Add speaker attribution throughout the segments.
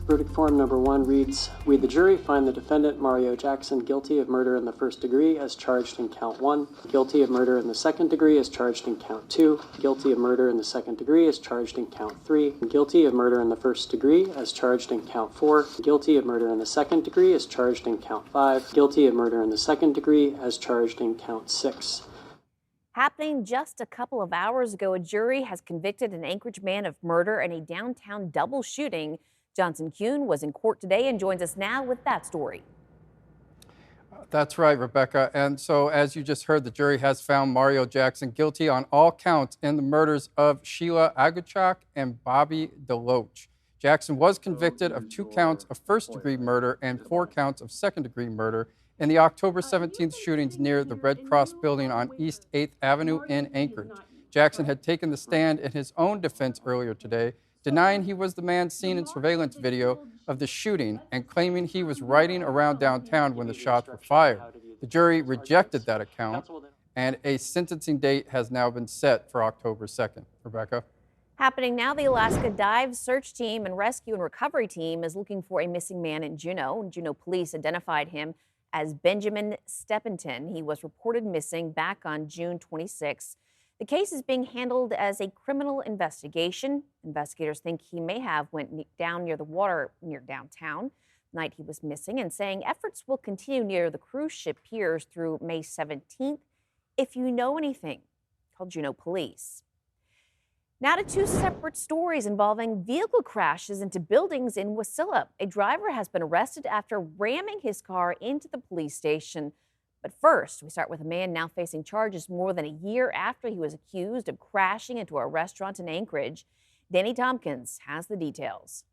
Speaker 1: Verdict form number 1 reads, we, the jury, find the defendant, Mario Jackson, guilty of murder in the first degree as charged in count 1, guilty of murder in the second degree as charged in count 2, guilty of murder in the second degree as charged in count 3, guilty of murder in the first degree as charged in count 4, guilty of murder in the second degree as charged in count 5, guilty of murder in the second degree as charged in count 6.
Speaker 2: Happening just a couple of hours ago, a jury has convicted an Anchorage man of murder in a downtown double shooting. Johnson Kuhn was in court today and joins us now with that story.
Speaker 3: That's right, Rebecca. And so, as you just heard, the jury has found Mario Jackson guilty on all counts in the murders of Sheila Agarchuk and Bobby Deloach. Jackson was convicted of 2 counts of first-degree murder and 4 counts of second-degree murder in the October 17th shootings near the Red Cross building on East 8th Avenue in Anchorage. Jackson had taken the stand in his own defense earlier today, denying he was the man seen in surveillance video of the shooting and claiming he was riding around downtown when the shots were fired. The jury rejected that account, and a sentencing date has now been set for October 2nd. Rebecca?
Speaker 2: Happening now, the Alaska Dive Search Team and Rescue and Recovery Team is looking for a missing man in Juneau. Juneau police identified him as Benjamin Stepetin. He was reported missing back on June 26. The case is being handled as a criminal investigation. Investigators think he may have went down near the water near downtown the night he was missing, and saying efforts will continue near the cruise ship piers through May 17th. If you know anything, call Juneau Police. Now to 2 separate stories involving vehicle crashes into buildings in Wasilla. A driver has been arrested after ramming his car into the police station. But first, we start with a man now facing charges more than a year after he was accused of crashing into a restaurant in Anchorage. Danny Tompkins has the details.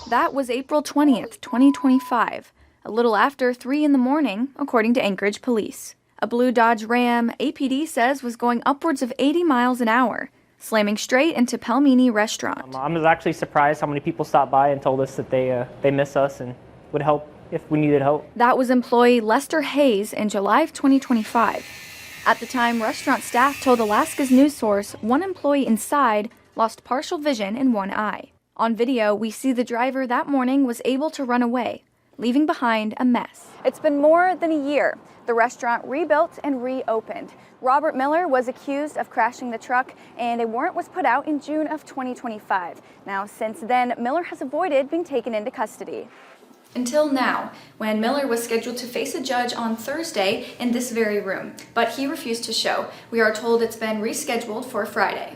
Speaker 4: That was April 20th, 2025, a little after 3 in the morning, according to Anchorage police. A blue Dodge Ram, APD says, was going upwards of 80 miles an hour, slamming straight into Pelmini Restaurant.
Speaker 5: I was actually surprised how many people stopped by and told us that they miss us and would help if we needed help.
Speaker 4: That was employee Lester Hayes in July of 2025. At the time, restaurant staff told Alaska's news source one employee inside lost partial vision in one eye. On video, we see the driver that morning was able to run away, leaving behind a mess. It's been more than a year. The restaurant rebuilt and reopened. Robert Miller was accused of crashing the truck, and a warrant was put out in June of 2025. Now, since then, Miller has avoided being taken into custody. Until now, when Miller was scheduled to face a judge on Thursday in this very room, but he refused to show. We are told it's been rescheduled for Friday.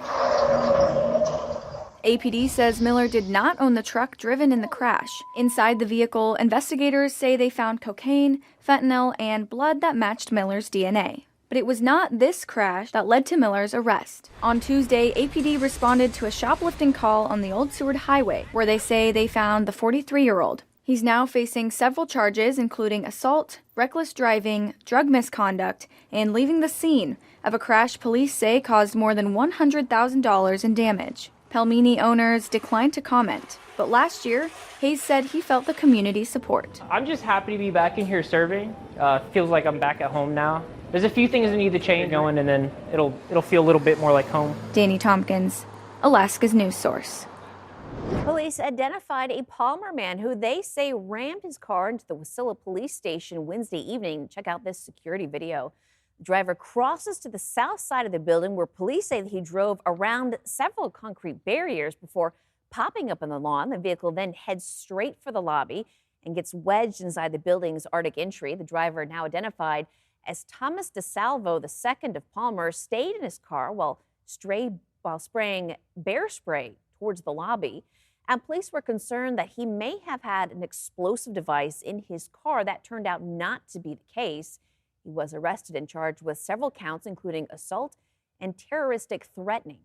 Speaker 4: APD says Miller did not own the truck driven in the crash. Inside the vehicle, investigators say they found cocaine, fentanyl, and blood that matched Miller's DNA. But it was not this crash that led to Miller's arrest. On Tuesday, APD responded to a shoplifting call on the Old Seward Highway, where they say they found the 43-year-old. He's now facing several charges, including assault, reckless driving, drug misconduct, and leaving the scene of a crash police say caused more than $100,000 in damage. Pelmini owners declined to comment, but last year, Hayes said he felt the community's support.
Speaker 5: I'm just happy to be back in here serving. Feels like I'm back at home now. There's a few things that need to change going, and then it'll feel a little bit more like home.
Speaker 4: Danny Tompkins, Alaska's news source.
Speaker 2: Police identified a Palmer man who they say rammed his car into the Wasilla police station Wednesday evening. Check out this security video. The driver crosses to the south side of the building, where police say that he drove around several concrete barriers before popping up on the lawn. The vehicle then heads straight for the lobby and gets wedged inside the building's Arctic entry. The driver, now identified as Thomas DeSalvo II of Palmer, stayed in his car while spraying bear spray towards the lobby. And police were concerned that he may have had an explosive device in his car. That turned out not to be the case. He was arrested and charged with several counts, including assault and terroristic threatening.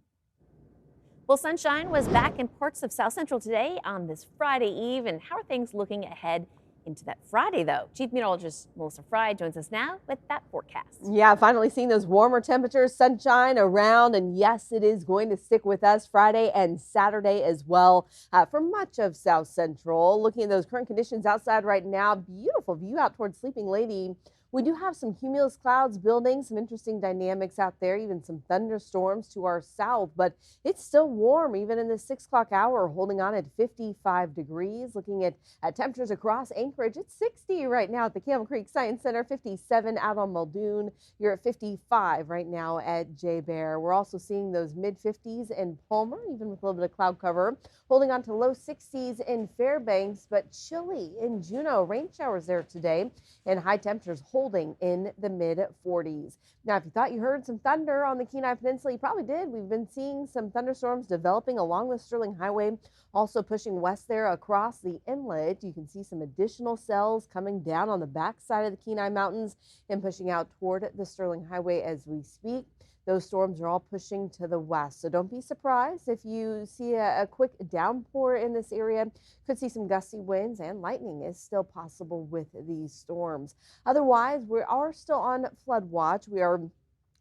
Speaker 2: Well, sunshine was back in parts of South Central today on this Friday Eve. And how are things looking ahead into that Friday, though? Chief Meteorologist Melissa Fry joins us now with that forecast.
Speaker 6: Yeah, finally seeing those warmer temperatures, sunshine around, and yes, it is going to stick with us Friday and Saturday as well for much of South Central. Looking at those current conditions outside right now, beautiful view out towards Sleeping Lady. We do have some cumulus clouds building, some interesting dynamics out there, even some thunderstorms to our south, but it's still warm even in the 6 o'clock hour, holding on at 55 degrees. Looking at temperatures across Anchorage, it's 60 right now at the Camel Creek Science Center, 57 out on Muldoon. You're at 55 right now at Jay Bear. We're also seeing those mid-50s in Palmer, even with a little bit of cloud cover, holding on to low 60s in Fairbanks, but chilly in Juneau. Rain showers there today, and high temperatures holding in the mid-40s. Now, if you thought you heard some thunder on the Kenai Peninsula, you probably did. We've been seeing some thunderstorms developing along the Sterling Highway, also pushing west there across the inlet. You can see some additional cells coming down on the backside of the Kenai Mountains and pushing out toward the Sterling Highway as we speak. Those storms are all pushing to the west, so don't be surprised if you see a quick downpour in this area. Could see some gusty winds, and lightning is still possible with these storms. Otherwise, we are still on flood watch. We are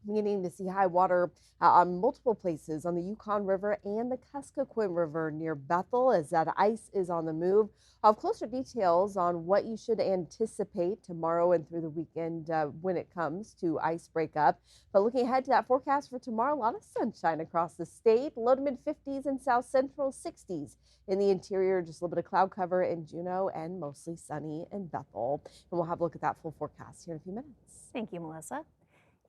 Speaker 6: beginning to see high water on multiple places on the Yukon River and the Kuskokwim River near Bethel as that ice is on the move. I'll have closer details on what you should anticipate tomorrow and through the weekend when it comes to ice breakup. But looking ahead to that forecast for tomorrow, a lot of sunshine across the state, low to mid 50s in south central, 60s in the interior, just a little bit of cloud cover in Juneau and mostly sunny in Bethel. And we'll have a look at that full forecast here in a few minutes.
Speaker 2: Thank you, Melissa.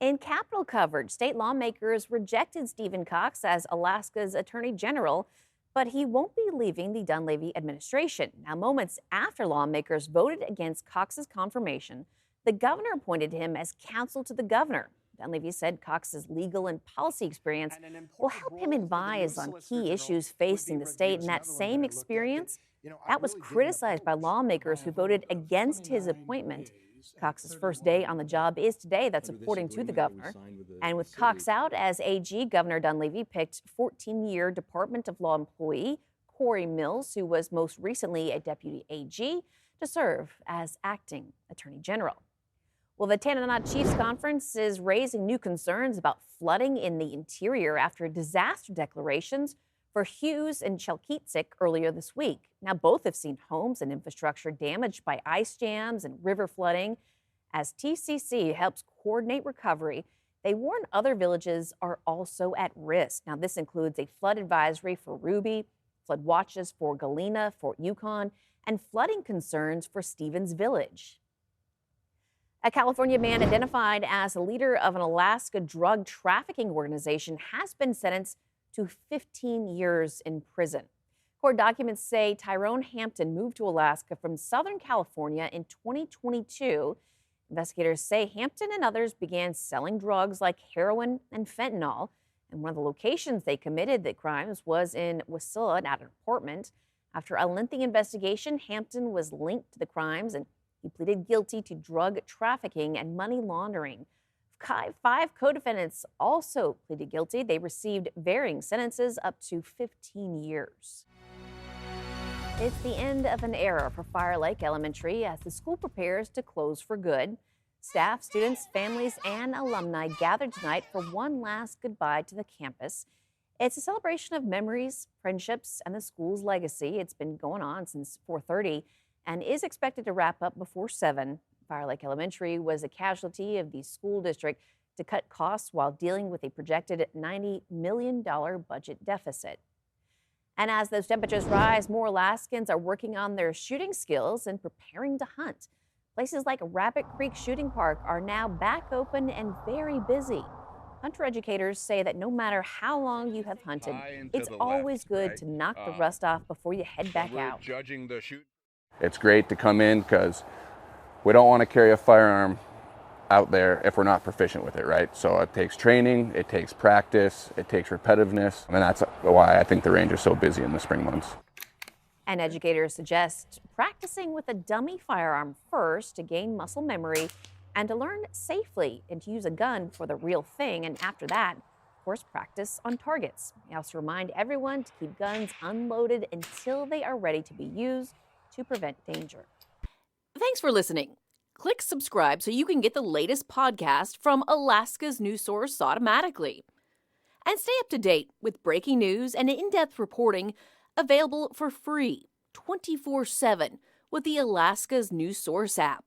Speaker 2: In Capitol coverage, state lawmakers rejected Stephen Cox as Alaska's Attorney General, but he won't be leaving the Dunleavy administration. Now, moments after lawmakers voted against Cox's confirmation, the governor appointed him as counsel to the governor. Dunleavy said Cox's legal and policy experience will help him advise on key issues facing the state, and that same experience that was criticized by lawmakers who voted against his appointment. Cox's first day on the job is today. That's according to the governor. And with Cox out as AG, Governor Dunleavy picked 14-year Department of Law employee Corey Mills, who was most recently a deputy AG, to serve as acting attorney general. Well, the Tanana Chiefs Conference is raising new concerns about flooding in the interior after disaster declarations for Hughes and Chalkitsik earlier this week. Now, both have seen homes and infrastructure damaged by ice jams and river flooding. As TCC helps coordinate recovery, they warn other villages are also at risk. Now, this includes a flood advisory for Ruby, flood watches for Galena, Fort Yukon, and flooding concerns for Stevens Village. A California man identified as a leader of an Alaska drug trafficking organization has been sentenced to 15 years in prison. Court documents say Tyrone Hampton moved to Alaska from Southern California in 2022. Investigators say Hampton and others began selling drugs like heroin and fentanyl. And one of the locations they committed the crimes was in Wasilla at an apartment. After a lengthy investigation, Hampton was linked to the crimes, and he pleaded guilty to drug trafficking and money laundering. 5 co-defendants also pleaded guilty. They received varying sentences up to 15 years. It's the end of an era for Fire Lake Elementary as the school prepares to close for good. Staff, students, families, and alumni gathered tonight for one last goodbye to the campus. It's a celebration of memories, friendships, and the school's legacy. It's been going on since 4:30 and is expected to wrap up before 7. Fire Lake Elementary was a casualty of the school district to cut costs while dealing with a projected $90 million budget deficit. And as those temperatures rise, more Alaskans are working on their shooting skills and preparing to hunt. Places like Rabbit Creek Shooting Park are now back open and very busy. Hunter educators say that no matter how long you have hunted, it's always good to knock the rust off before you head back out.
Speaker 7: It's great to come in because we don't want to carry a firearm out there if we're not proficient with it, right? So it takes training, it takes practice, it takes repetitiveness, and that's why I think the range is so busy in the spring months.
Speaker 2: And educators suggest practicing with a dummy firearm first to gain muscle memory and to learn safely and to use a gun for the real thing. And after that, of course, practice on targets. They also remind everyone to keep guns unloaded until they are ready to be used to prevent danger.
Speaker 8: Thanks for listening. Click subscribe so you can get the latest podcast from Alaska's news source automatically. And stay up to date with breaking news and in-depth reporting available for free 24/7 with the Alaska's news source app.